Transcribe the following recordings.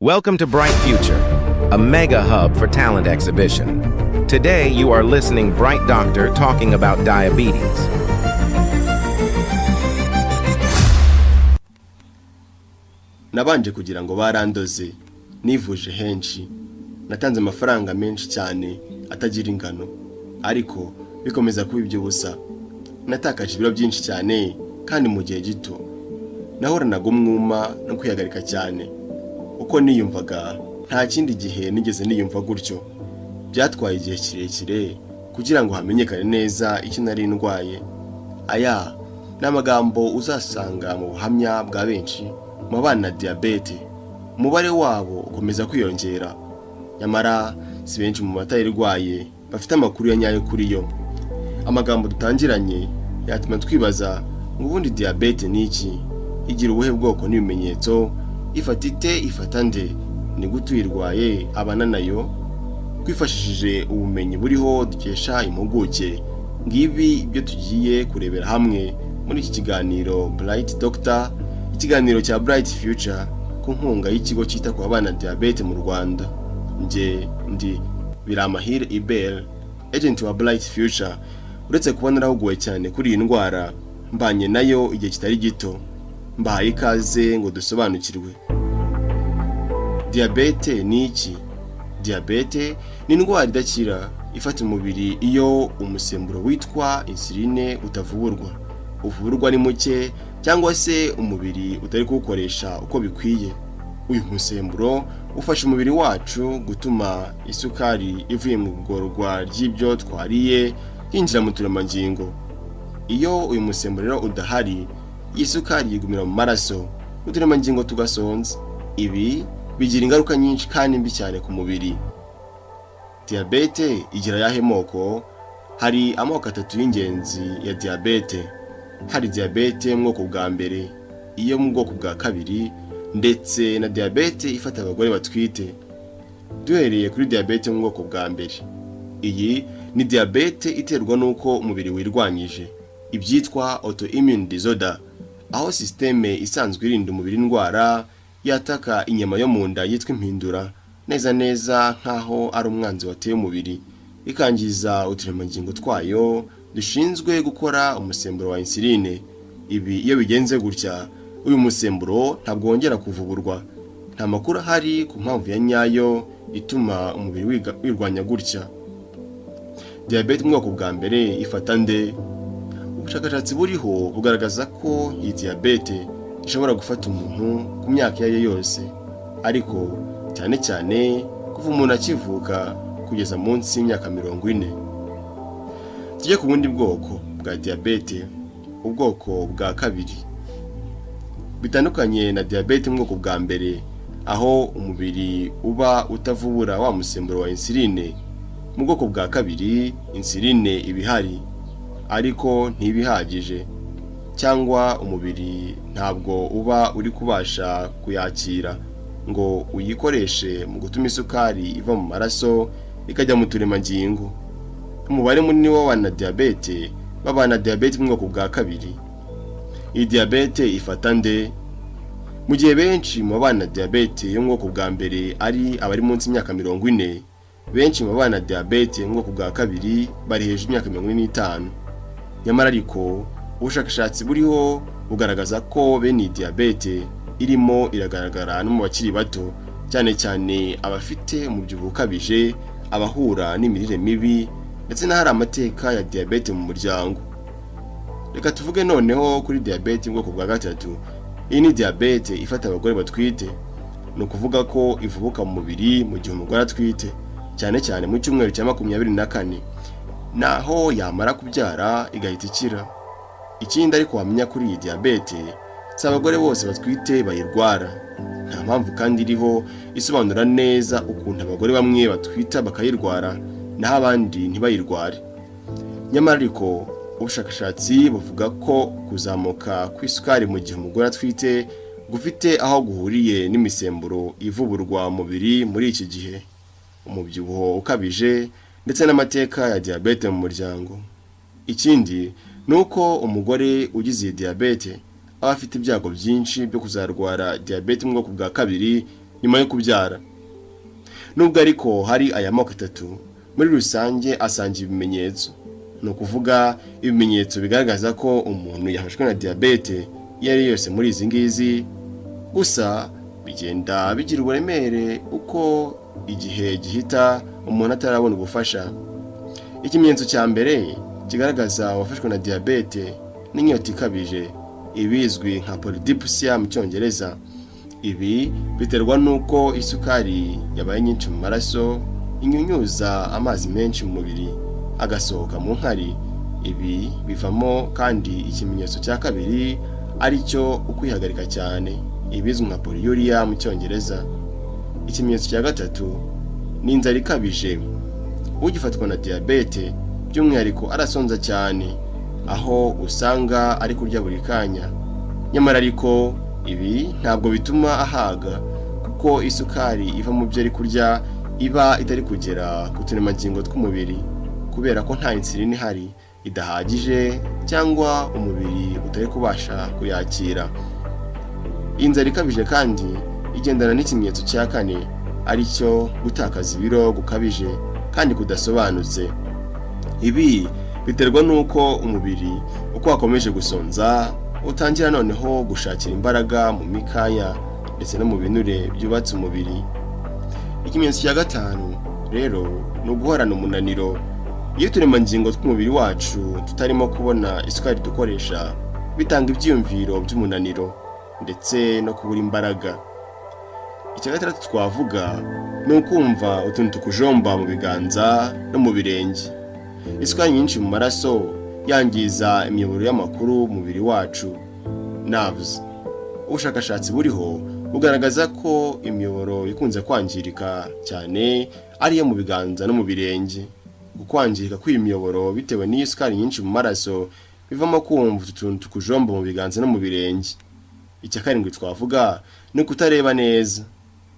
Welcome to Bright Future, a mega hub for talent exhibition. Today, you are listening Bright Doctor talking about diabetes. Nabanje kugira ngo barandoze, nivuje henshi, natanze amafaranga menshi cyane atagira ingano, ariko bikomeza kuba iby'ubusa. Natakaje ibiro byinshi cyane kandi mu gihe gito. Nahoranaga umwuma no kwihagarika cyane. Uko niyumvaga nta kindi gihe nigeze niyumva gutyo. Byatwaye igihe kirekire kugira ngo hamenyekane neza icyo nari ndwaye. Aya ni amagambo uzasanga mu buhamya bwa benshi mu bana diabete. Umubare wabo ukomeza kwiyongera. Nyamara si benshi mu batayirwaye bafite amakuru ya nyayo kuri yo. Amagambo dutangiranye yatuma twibaza ngo ubundi diabete ni iki? Igira ubuhe bwoko n'ibimenyetso? Ifata ite, ifata nde? Ni gute uyirwaye, abana nayo? Twifashishije ubumenyi buriho dukesha impuguke, ngibi ibyo tugiye kurebera hamwe muri iki kiganiro Bright Doctor, ikiganiro cya Bright Future ku nkunga y'ikigo cyita ku bana diabete mu Rwanda. Nje ndi Biramahire Ibel, agent wa Bright Future. Uretse kuba narahuguwe cyane kuri iyi ndwara, mbanye nayo igihe kitari gito, mbahaye ikaze ngo dusobanukirwe. Diabete ni iki? Diabete ni indwara idakira ifata umubiri iyo umusemburo witwa insuline utavuburwa. Uvurwa ni muke cyangwa se umubiri utari kuwukoresha uko bikwiye. Uyu musemburo ufasha umubiri wacu gutuma isukari ivuye mu igogorwa ry'ibyo twariye yinjira mu turemangingo. Iyo uyu musemburo rero udahari, iyi sukari yigumira mu maraso, uturemangingo tugasonza. Ibi bigira ingaruka nyinshi kandi mbi cyane ku mubiri. Diabete igira yahe moko? Hari amoko atatu y'ingenzi ya diabete. Hari diabete mu bwoko bwa mbere, iyo mu bwoko bwa kabiri, ndetse na diabete ifata abagore batwite. Duhereye kuri diabete mu bwoko bwa mbere. Iyi ni diabete iterwa n'uko umubiri wirwanyije, ibyitwa autoimmune disorder, aho systeme isanzwe irinda umubiri indwara yataka inyama yo mu nda yitwa impindura, neza neza nkaho ari umwanzi wateye umubiri, ikangiza uturemangingo twayo dushinzwe gukora umusemburo wa insuline. Ibi iyo bigenze gutya, uyu musemburo ntabwo wongera kuvuburwa. Nta makuru ahari ku mpamvu ya nyayo ituma umubiri wirwanya gutya. Diabete mu bwoko bwa mbere ifata nde? Ubushakashatsi buriho bugaragaza ko iyi diabete ishobora gufata umuntu ku myaka iyo ari yo yose, ariko cyane cyane kuva umuntu akivuka kugeza munsi y'imyaka 40. Tujye ku bundi bwoko bwa diabete, ubwoko bwa kabiri. Bitandukanye na diabete mu bwoko bwa mbere, aho umubiri uba utavubura wa musemburo wa insuline. Mu bwoko bwa kabiri, insuline ibihari ariko ntibihagije, cyangwa umubiri ntabwo uba uri kubasha kuyakira ngo uyikoreshe mu gutuma isukari iva mu maraso ikajya mu turemangingo. Umubare munini w'abana diabete babana diabete mu bwoko bwa kabiri. Iyi diabete ifata nde? Mu gihe benshi mu bana diabete yo mu bwoko bwa mbere ari abari munsi y'imyaka 40, benshi mu bana diabete mu bwoko bwa kabiri bari hejuru y'imyaka 45. Nyamara ariko ubushakashatsi buriho bugaragaza ko bene diabete irimo iragaragara no mu bakiri bato, cyane cyane abafite umubyibuho ukabije, abahura n'imirire mibi, ndetse n'ahari amateka ya diabete mu muryango. Reka tuvuge noneho kuri diabete mu bwoko bwa gatatu. Iyi ni diabete ifata abagore batwite. Ni ukuvuga ko ivubuka mu mubiri mu gihe umugore atwite, cyane cyane mu cyumweru cya 24, naho yamara kubyara igahita ikira. Ikindi ariko wamenya kuri iyi diabete, si abagore bose batwite bayirwara. Nta mpamvu kandi iriho isobanura neza ukuntu abagore bamwe batwita bakayirwara naho abandi ntibayirware. Nyamara ariko ubushakashatsi buvuga ko kuzamuka kw'isukari mu gihe umugore atwite gufite aho guhuriye n'imisemburo ivuburwa mu mubiri muri iki gihe, umubyibuho ukabije, ndetse n'amateka ya diabete mu muryango. Ikindi nuko umugore ugize iyi diabete aba afite ibyago byinshi byo kuzarwara diabete mu bwoko bwa kabiri nyuma yo kubyara. Nubwo ariko hari aya moko atatu, muri rusange asangiye ibimenyetso. Ni ukuvuga ibimenyetso bigaragaza ko umuntu yafashwe na diyabete iyo ari yose muri izi ngizi, gusa bigenda bigira uburemere uko igihe gihita umuntu atarabona ubufasha. Ikimenyetso cya mbere kigaragaza uwafashwe na diyabete n'inyota ikabije, ibizwi nka polydipsia mu Cyongereza. Ibi biterwa nuko isukari yabaye nyinshi mu maraso, inyunyuza amazi menshi mu mubiri agasohoka mu nkari. Ibi bivamo kandi ikimenyetso cya kabiri ari cyo ukwihagarika cyane, ibizwi nka polyuria mu Cyongereza. Ikimenyetso cya gatatu ni inzara ikabije. Ugifatwa na diyabete by'umwihariko arasonza cyane, aho usanga ari kurya buri kanya. Nyamara ariko ibi ntabwo bituma ahaga, kuko isukari iva mu byo ari kurya iba itari kugera ku turemangingo tw'umubiri, kubera ko nta insulin ihari idahagije cyangwa umubiri utari kubasha kuyakira. Inzara ikabije kandi igendana n'ikimenyetso cya kane, ari cyo gutakaza ibiro gukabije kandi kudasobanutse. Ibi biterwa nuko umubiri uko wakomeje gusonza utangira noneho gushakira imbaraga mu mikaya ndetse no mu binure byubatse umubiri. Ikimenyetso cya gatanu rero ni uguhorana umunaniro. Iyo uturemangingo tw'umubiri wacu tutarimo kubona isukari dukoresha, bitanga ibyiyumviro by'umunaniro ndetse no kubura imbaraga. Icya gatandatu twavuga ni ukumva utuntu tukujomba mu biganza no mu birenge. Isukari nyinshi mu maraso yangiza imiyoboro y'amakuru mu mubiri wacu, nerves. Ubushakashatsi buriho bugaragaza ko imiyoboro ikunze kwangirika cyane ari iyo mu biganza no mu birenge. Ukwangirika kw'iyi miyoboro bitewe n'iyo sukari nyinshi mu maraso bivamo kumva utuntu tukujomba mu biganza no mu birenge. Icya karindwi twavuga ni kutareba neza.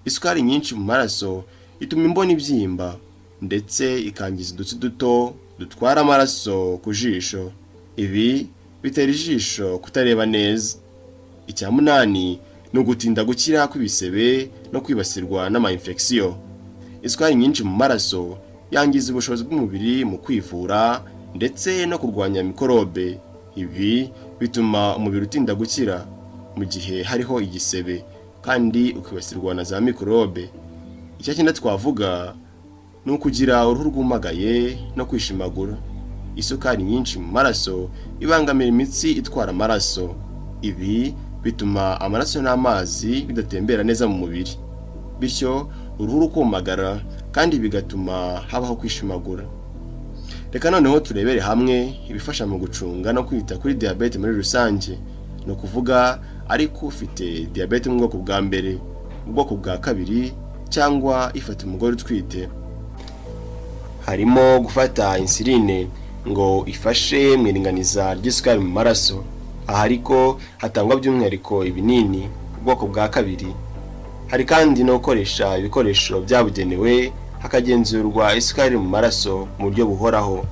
Isukari nyinshi mu maraso ituma imboni ibyimba ndetse ikangiza udutsi duto dutwara amaraso ku jisho. Ibi bitera ijisho kutareba neza. Icya munani ni ugutinda gukira kw'ibisebe no kwibasirwa n'ama-infection. Isukari nyinshi mu maraso yangiza ubushobozi bw'umubiri mu kwivura ndetse no kurwanya mikorobe. Ibi bituma umubiri utinda gukira mu gihe hariho igisebe kandi ukibasirwa na za mikorobe. Icya cyenda twavuga ni ukugira uruhu rwumagaye no kwishimagura. Isukari nyinshi mu maraso ibangamira imitsi itwara amaraso. Ibi bituma amaraso n'amazi bidatembera neza mu mubiri, bityo uruhu rukumagara kandi bigatuma habaho kwishimagura. Reka noneho turebere hamwe ibifasha mu gucunga no kwita kuri diyabete muri rusange. Ni ukuvuga ariko ufite diyabete mu bwoko bwa mbere, ubwoko bwa kabiri cyangwa ifata umugore utwite. Harimo gufata insuline ngo ifashe mu iringaniza ry'isukari mu maraso. Aha ariko hatangwa by'umwihariko ibinini ubwoko bwa kabiri. Hari kandi no gukoresha ibikoresho byabugenewe hakagenzurwa isukari mu maraso mu buryo buhoraho.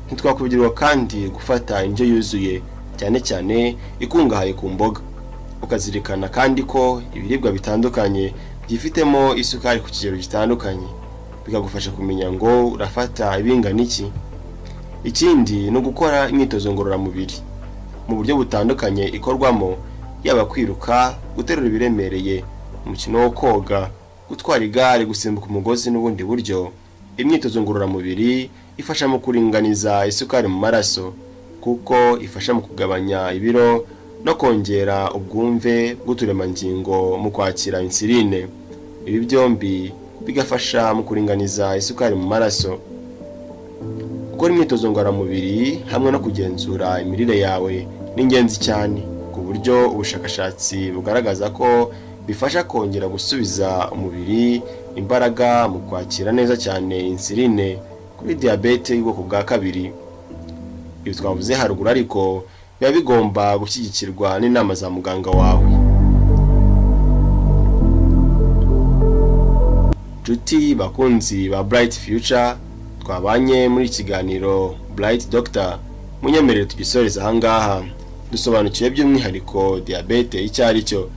Ntitwakubwirwa kandi gufata indyo yuzuye, cyane cyane ikungahaye ku mboga. Ukazirikana kandi ko ibiribwa bitandukanye byifitemo isukari ku kigero gitandukanye, bikagufasha kumenya ngo urafata ibingana iki. Ikindi ni ugukora imyitozo ngororamubiri mu buryo butandukanye ikorwamo, yaba kwiruka, guterura ibiremereye, umukino wo koga, gutwara igare, gusimbuka umugozi n'ubundi buryo. Imyitozo ngororamubiri ifasha mu kuringaniza isukari mu maraso, kuko ifasha mu kugabanya ibiro no kongera ubwumve bw'uturemangingo mu kwakira insuline. Ibi byombi bigafasha mu kuringaniza isukari mu maraso. Gukora imyitozo ngororamubiri hamwe no kugenzura imirire yawe ni ingenzi cyane, ku buryo ubushakashatsi bugaragaza ko bifasha kongera gusubiza umubiri imbaraga mu kwakira neza cyane insuline kuri diyabete y'ubwoko bwa kabiri. Ibi twavuze haruguru ariko biba bigomba gushyigikirwa n'inama za muganga wawe. Nshuti bakunzi ba Bright Future, twabanye muri ikiganiro Bright Doctor, munyemerere tugisoreza ahangaha. Dusobanukiwe by'umwihariko diyabete icyo ari cyo,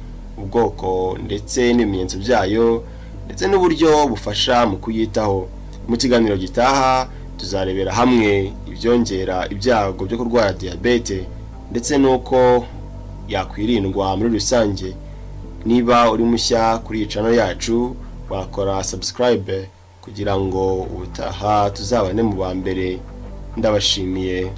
ubwoko ndetse n'ibimenyetso byayo ndetse n'uburyo bufasha mu kuyitaho. Mu kiganiro gitaha tuzarebera hamwe ibyongera ibyago byo kurwara diabete ndetse nuko yakwirindwa muri rusange. Niba uri mushya kuri channel yacu wakora subscribe kugira ngo ubutaha tuzabane mu ba mbere. Ndabashimiye.